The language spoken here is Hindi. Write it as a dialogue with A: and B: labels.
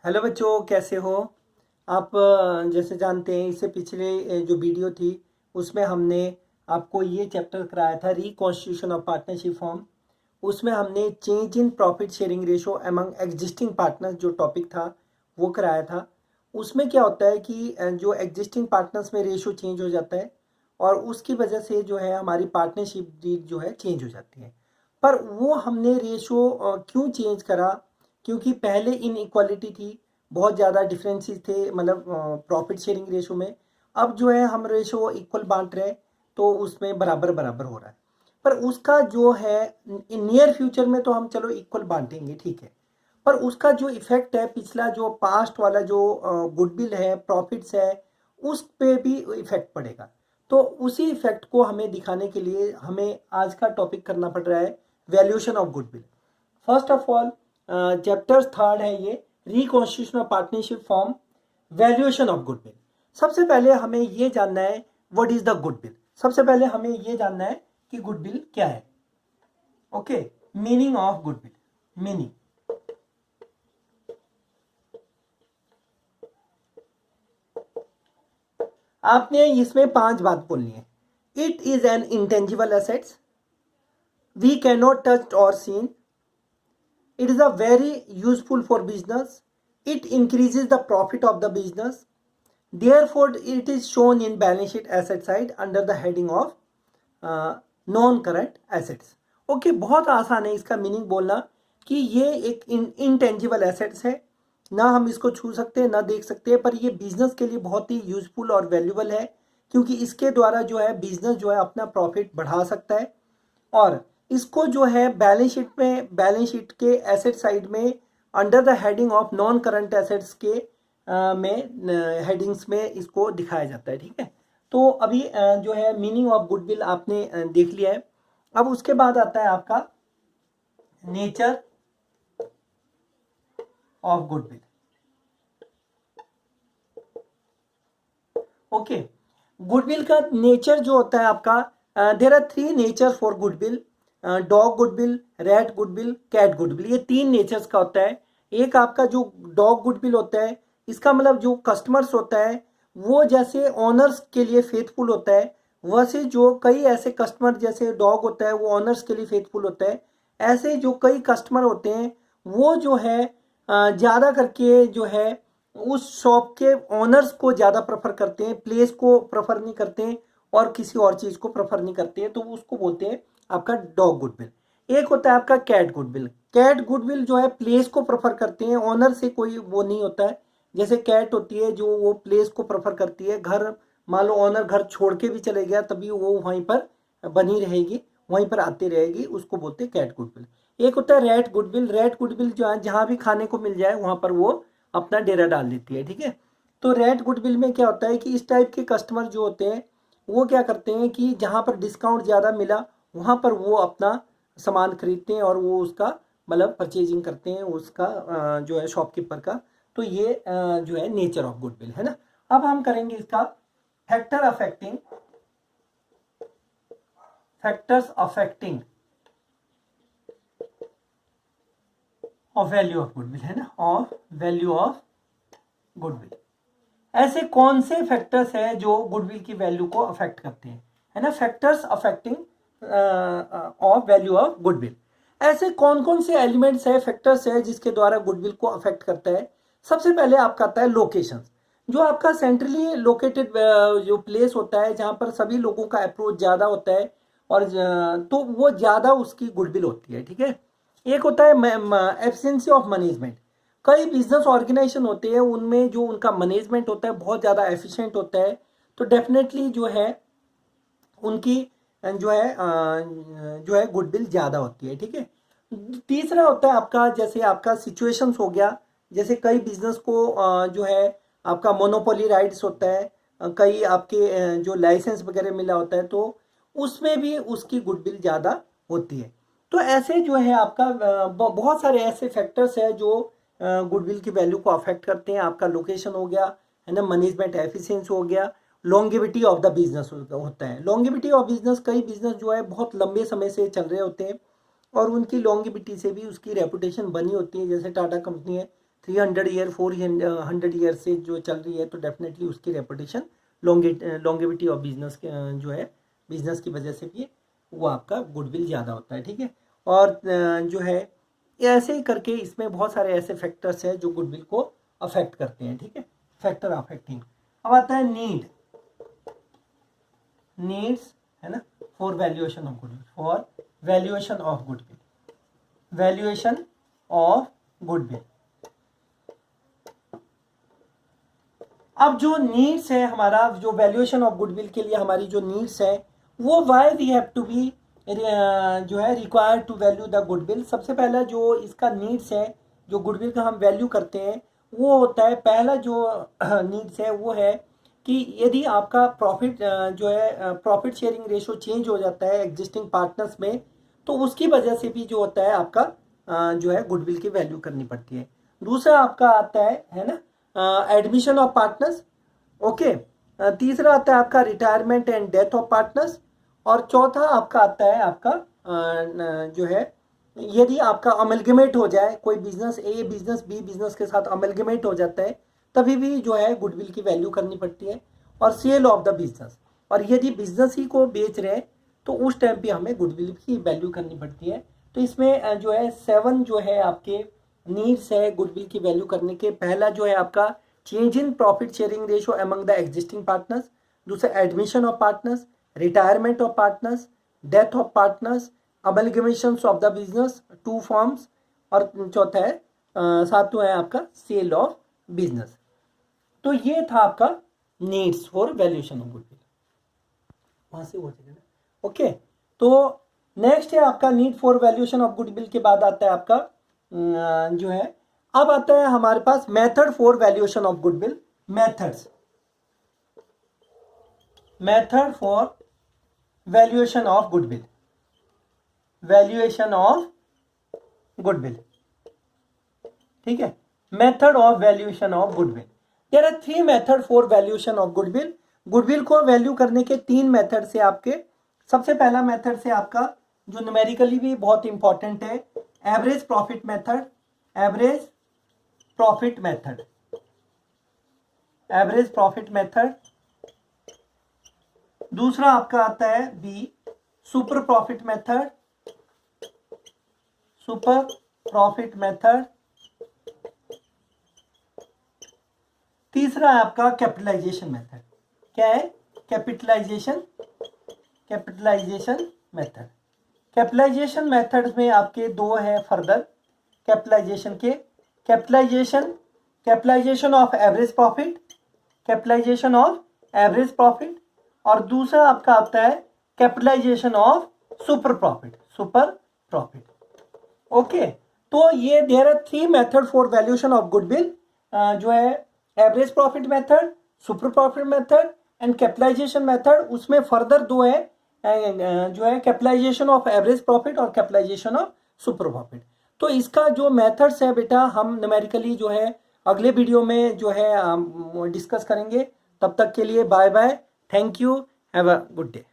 A: हेलो बच्चों, कैसे हो आप? जैसे जानते हैं, इससे पिछले जो वीडियो थी उसमें हमने आपको ये चैप्टर कराया था, रिकॉन्स्टिट्यूशन ऑफ पार्टनरशिप फॉर्म। उसमें हमने change in profit sharing ratio among existing partners जो टॉपिक था वो कराया था। उसमें क्या होता है कि जो एग्जिस्टिंग पार्टनर्स में रेशो चेंज हो जाता है और उसकी वजह से जो है हमारी पार्टनरशिप डीड जो है चेंज हो जाती है। पर वो हमने रेशो क्यों चेंज करा? क्योंकि पहले इनइक्वालिटी थी, बहुत ज़्यादा डिफरेंसेस थे, मतलब प्रॉफिट शेयरिंग रेशो में। अब जो है हम रेशो इक्वल बांट रहे हैं तो उसमें बराबर बराबर हो रहा है। पर उसका जो है नियर फ्यूचर में तो हम चलो इक्वल बांटेंगे, ठीक है, पर उसका जो इफेक्ट है, पिछला जो पास्ट वाला जो गुडविल है, प्रॉफिट्स है, उस पे भी इफेक्ट पड़ेगा। तो उसी इफेक्ट को हमें दिखाने के लिए हमें आज का टॉपिक करना पड़ रहा है valuation of goodwill. First of all chapter third है ये, reconstitution of partnership form, valuation of goodwill. सबसे पहले हमें ये जानना है व्हाट इज द गुडविल। सबसे पहले हमें ये जानना है कि गुडविल क्या है। Okay, meaning of goodwill. Meaning, आपने इसमें 5 बात बोलनी है। It is an intangible assets, we can not touch और seen, it is a very useful for business, it increases the profit of the business, therefore it is shown in balance sheet asset side under the heading of non current assets. Okay, बहुत आसान है इसका मीनिंग बोलना कि ये एक इनटेंजिबल एसेट्स है, ना हम इसको छू सकते हैं ना देख सकते हैं, पर ये बिजनेस के लिए बहुत ही यूजफुल और वैल्यूबल है, क्योंकि इसके द्वारा जो है बिजनेस जो है अपना प्रॉफिट बढ़ा सकता है। और इसको जो है बैलेंस शीट में, बैलेंस शीट के एसेट साइड में under the heading of non current assets के में हेडिंग्स में इसको दिखाया जाता है, ठीक है। तो अभी जो है मीनिंग ऑफ गुडविल आपने देख लिया है। अब उसके बाद आता है आपका nature of goodwill. Okay, goodwill का नेचर जो होता है आपका, there are 3 nature for goodwill, dog goodwill, rat goodwill, cat goodwill. ये 3 नेचर्स का होता है। एक आपका जो डॉग गुडविल होता है, इसका मतलब जो कस्टमर्स होता है वो जैसे ओनर्स के लिए फेथफुल होता है, वैसे जो कई ऐसे कस्टमर जैसे डॉग होता है वो ओनर्स के लिए फेथफुल होता है, ऐसे जो कई कस्टमर होते हैं वो जो है ज़्यादा करके जो है उस शॉप के ओनर्स को ज़्यादा प्रेफर करते हैं, प्लेस को प्रेफर नहीं करते हैं और किसी और चीज़ को प्रेफर नहीं करते हैं, तो उसको बोलते हैं आपका डॉग गुडविल। एक होता है आपका कैट गुडविल। कैट गुडविल जो है प्लेस को प्रेफर करते हैं, ओनर से कोई वो नहीं होता है। जैसे कैट होती है जो वो प्लेस को प्रेफर करती है, घर मान लो ओनर घर छोड़ के भी चले गया तभी वो वहीं पर बनी रहेगी, वहीं पर आती रहेगी, उसको बोलते हैं कैट गुडविल। एक होता है रैट गुडविल। रैट गुडविल जो है जहाँ भी खाने को मिल जाए वहाँ पर वो अपना डेरा डाल देती है, ठीक है। तो रैट गुडविल में क्या होता है कि इस टाइप के कस्टमर जो होते हैं वो क्या करते हैं कि जहाँ पर डिस्काउंट ज़्यादा मिला वहाँ पर वो अपना सामान खरीदते हैं और वो उसका मतलब परचेजिंग करते हैं उसका जो है शॉपकीपर का। तो ये जो है नेचर ऑफ गुडविल है ना। अब हम करेंगे इसका factors affecting of value of goodwill है ना, ऑफ वैल्यू ऑफ गुडविल। ऐसे कौन से फैक्टर्स है जो गुडविल की वैल्यू को अफेक्ट करते हैं, है ना। Factors affecting of value of goodwill. ऐसे कौन कौन से एलिमेंट्स है, फैक्टर्स है जिसके द्वारा गुडविल को अफेक्ट करता है। सबसे पहले आपका आता है लोकेशन। जो आपका सेंट्रली लोकेटेड जो प्लेस होता है जहां पर सभी लोगों का अप्रोच ज़्यादा होता है और तो वो ज़्यादा उसकी गुडविल होती है, ठीक है। एक होता है एफिशिएंसी ऑफ मैनेजमेंट। कई बिजनेस ऑर्गेनाइजेशन होते हैं उनमें जो उनका मैनेजमेंट होता है बहुत ज़्यादा एफिशिएंट होता है, तो डेफिनेटली जो है उनकी जो है गुडविल ज़्यादा होती है, ठीक है। तीसरा होता है आपका, जैसे आपका सिचुएशंस हो गया, जैसे कई बिजनेस को जो है आपका मोनोपोली राइट्स होता है, कई आपके जो लाइसेंस वगैरह मिला होता है, तो उसमें भी उसकी गुडविल ज़्यादा होती है। तो ऐसे जो है आपका बहुत सारे ऐसे फैक्टर्स है जो गुडविल की वैल्यू को अफेक्ट करते हैं। आपका लोकेशन हो गया, है ना, मैनेजमेंट एफिशिएंसी हो गया, लॉन्गेविटी ऑफ द बिजनेस होता है। लॉन्गेविटी ऑफ बिजनेस, कई बिजनेस जो है बहुत लंबे समय से चल रहे होते हैं और उनकी लॉन्गेविटी से भी उसकी रेपुटेशन बनी होती है। जैसे टाटा कंपनी है, 300 ईयर 400 ईयर से जो चल रही है तो डेफिनेटली उसकी रेपुटेशन लॉन्गेविटी ऑफ बिजनेस जो है बिजनेस की वजह से भी वो आपका गुडविल ज़्यादा होता है, ठीक है। और जो है ऐसे ही करके इसमें बहुत सारे ऐसे फैक्टर्स हैं जो गुडविल को अफेक्ट करते हैं, ठीक है, फैक्टर अफेक्टिंग। अब आता है नीड्स है ना, for valuation of goodwill, for valuation of goodwill, valuation of goodwill. अब जो नीड्स है हमारा, जो वैल्यूएशन ऑफ गुडविल के लिए हमारी जो नीड्स है वो why we have to be जो है required to value the goodwill. सबसे पहला जो इसका नीड्स है, जो गुडविल का हम वैल्यू करते हैं वो होता है, पहला जो नीड्स है वो है कि यदि आपका प्रॉफिट जो है प्रॉफिट शेयरिंग रेशो चेंज हो जाता है एग्जिस्टिंग पार्टनर्स में, तो उसकी वजह से भी जो होता है आपका जो है गुडविल की वैल्यू करनी पड़ती है। दूसरा आपका आता है ना एडमिशन ऑफ पार्टनर्स, ओके। तीसरा आता है आपका retirement and death of partners, और चौथा आपका आता है आपका जो है यदि आपका अमलगमेट हो जाए, कोई बिजनेस ए बिजनेस बी बिजनेस के साथ अमलगमेट हो जाता है तभी भी जो है गुडविल की वैल्यू करनी पड़ती है, और सेल ऑफ द बिजनेस, और यदि बिजनेस ही को बेच रहे हैं तो उस टाइम पे हमें गुडविल की वैल्यू करनी पड़ती है। तो इसमें जो है 7 जो है आपके नीड्स है गुडविल की वैल्यू करने के। पहला जो है आपका change in profit sharing ratio among the existing partners, दूसरा admission of partners, retirement of partners, death of partners, amalgamations of the business 2 forms, और चौथा है सातवां है आपका सेल ऑफ बिजनेस। तो ये था आपका needs for valuation of goodwill, वहां से हो जाएगा ना, ओके। तो नेक्स्ट है आपका need for valuation of goodwill के बाद आता है आपका जो है अब आता है हमारे पास method for valuation of goodwill, method for valuation of goodwill, valuation of goodwill, ठीक है, method of valuation of goodwill. There are 3 method for valuation of goodwill. Goodwill को वैल्यू करने के 3 मेथड से आपके, सबसे पहला मेथड से आपका जो न्यूमेरिकली भी बहुत इंपॉर्टेंट है, average profit method, average profit method, average profit method. दूसरा आपका आता है be super profit method, super profit method. तीसरा है आपका कैपिटलाइजेशन मेथड। क्या है? Capitalisation method. कैपिटलाइजेशन मेथड में आपके 2 है फर्दर कैपिटलाइजेशन के, capitalisation of average profit, capitalisation of average profit, और दूसरा आपका आता है capitalisation of super profit, okay. तो ये there are 3 method for valuation of goodwill, जो है average profit method, super profit method and capitalisation method. उसमें फर्दर 2 है जो है कैपिटलाइजेशन ऑफ एवरेज प्रॉफिट और कैपिटलाइजेशन ऑफ सुपर प्रॉफिट। तो इसका जो मेथड्स है बेटा हम न्यूमेरिकली जो है अगले वीडियो में जो है डिस्कस करेंगे। तब तक के लिए bye bye, thank you, have a good day.